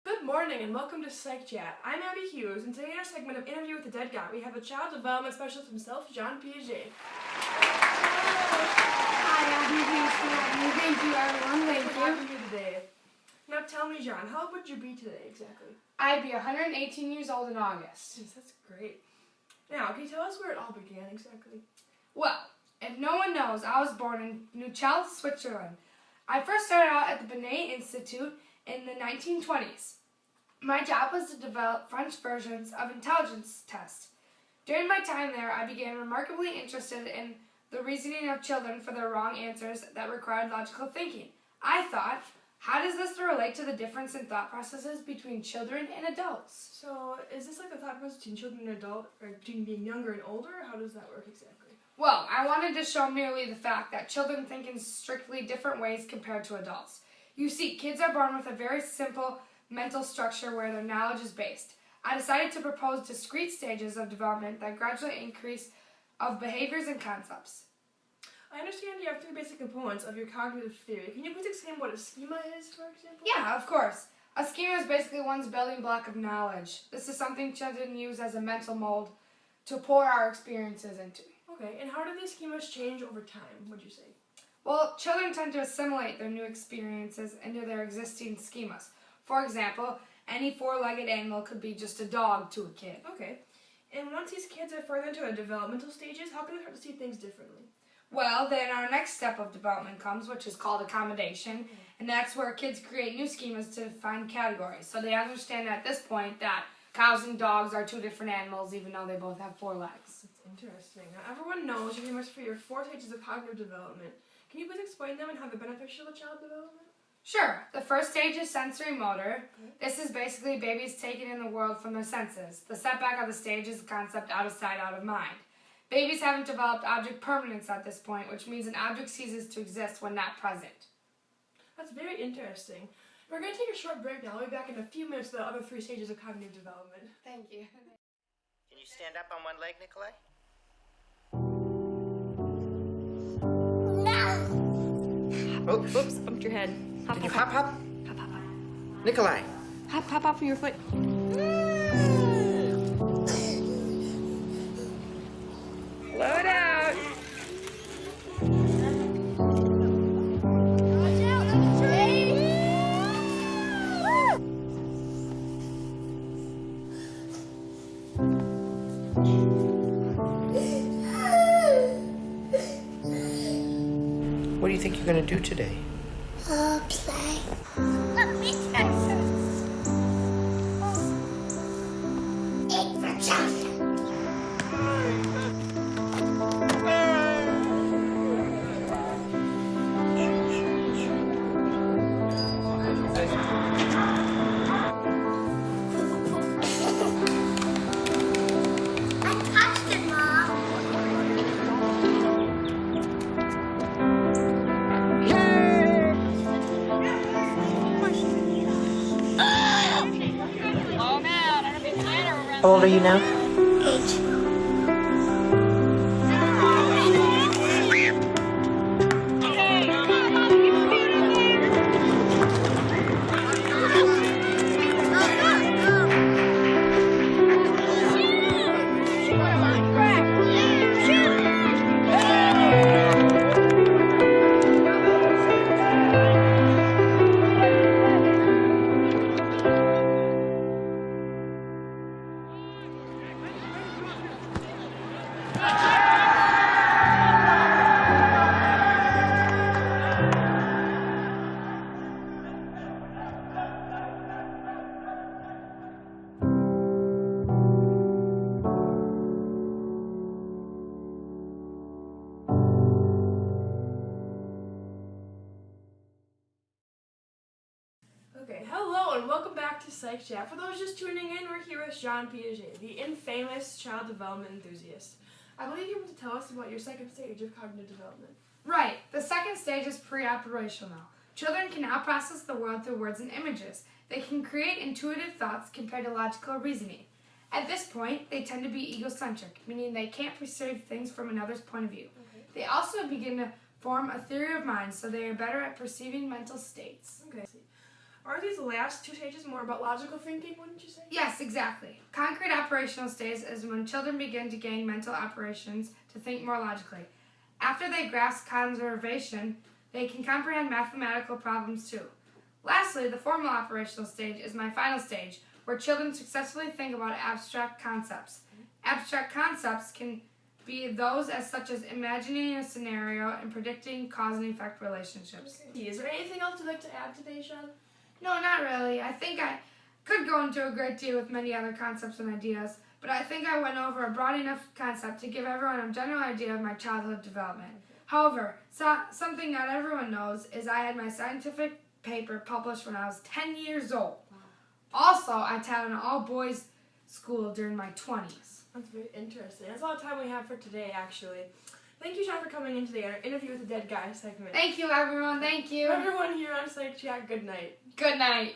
Good morning and welcome to Psych Chat. I'm Abbie Hughes, and today in our segment of Interview with the Dead Guy, we have a child development specialist himself, John Piaget. Hi, Abbie. Thanks for having me. Thank you, everyone. Thank you. For having you today. Now tell me, John, how old would you be today exactly? I'd be 118 years old in August. Yes, that's great. Now, can you tell us where it all began exactly? Well, if no one knows, I was born in Neuchâtel, Switzerland. I first started out at the Binet Institute in the 1920s. My job was to develop French versions of intelligence tests. During my time there, I became remarkably interested in the reasoning of children for their wrong answers that required logical thinking. I thought, how does this relate to the difference in thought processes between children and adults? So, is this like the thought process between children and adults, or between being younger and older? How does that work exactly? Well, I wanted to show merely the fact that children think in strictly different ways compared to adults. You see, kids are born with a very simple mental structure where their knowledge is based. I decided to propose discrete stages of development that gradually increase of behaviors and concepts. I understand you have three basic components of your cognitive theory. Can you please explain what a schema is, for example? Yeah, of course. A schema is basically one's building block of knowledge. This is something children use as a mental mold to pour our experiences into. Okay, and how do these schemas change over time, would you say? Well, children tend to assimilate their new experiences into their existing schemas. For example, any four-legged animal could be just a dog to a kid. Okay. And once these kids are further into developmental stages, how can they start to see things differently? Well, then our next step of development comes, which is called accommodation, and that's where kids create new schemas to find categories. So they understand at this point that cows and dogs are two different animals, even though they both have four legs. That's interesting. Now, everyone knows you're famous for your 4 stages of cognitive development. Can you please explain them and how they're beneficial to child development? Sure. The first stage is sensory motor. This is basically babies taking in the world from their senses. The setback of the stage is the concept out of sight, out of mind. Babies haven't developed object permanence at this point, which means an object ceases to exist when not present. That's very interesting. We're going to take a short break now. We'll be back in a few minutes with the other 3 stages of cognitive development. Thank you. Can you stand up on one leg, Nikolai? Oh, oops, bumped your head. Hop, Can you hop, hop? hop, hop, hop. Nikolai. Hop off of your foot. Blow it out. What do you think you're going to do today? I'll play. Eat for chocolate. I touched it, Mom. How old are you now? 8. Okay, hello and welcome back to Psych Chat. For those just tuning in, we're here with John Piaget, the infamous child development enthusiast. I believe you want to tell us about your second stage of cognitive development. Right. The second stage is pre-operational. Children can now process the world through words and images. They can create intuitive thoughts compared to logical reasoning. At this point, they tend to be egocentric, meaning they can't perceive things from another's point of view. Okay. They also begin to form a theory of mind, so they are better at perceiving mental states. Okay. Are these last two stages more about logical thinking, wouldn't you say? Yes, exactly. Concrete operational stage is when children begin to gain mental operations to think more logically. After they grasp conservation, they can comprehend mathematical problems too. Lastly, the formal operational stage is my final stage, where children successfully think about abstract concepts. Abstract concepts can be those as such as imagining a scenario and predicting cause and effect relationships. Okay. Is there anything else you'd like to add today, Sean? No, not really. I think I could go into a great deal with many other concepts and ideas, but I think I went over a broad enough concept to give everyone a general idea of my childhood development. However, something not everyone knows is I had my scientific paper published when I was 10 years old. Also, I taught an all-boys school during my 20s. That's very interesting. That's all the time we have for today, actually. Thank you, Sean, for coming in today on our Interview with the Dead Guy segment. Thank you, everyone. Thank you. For everyone here on Psych Chat, good night. Good night.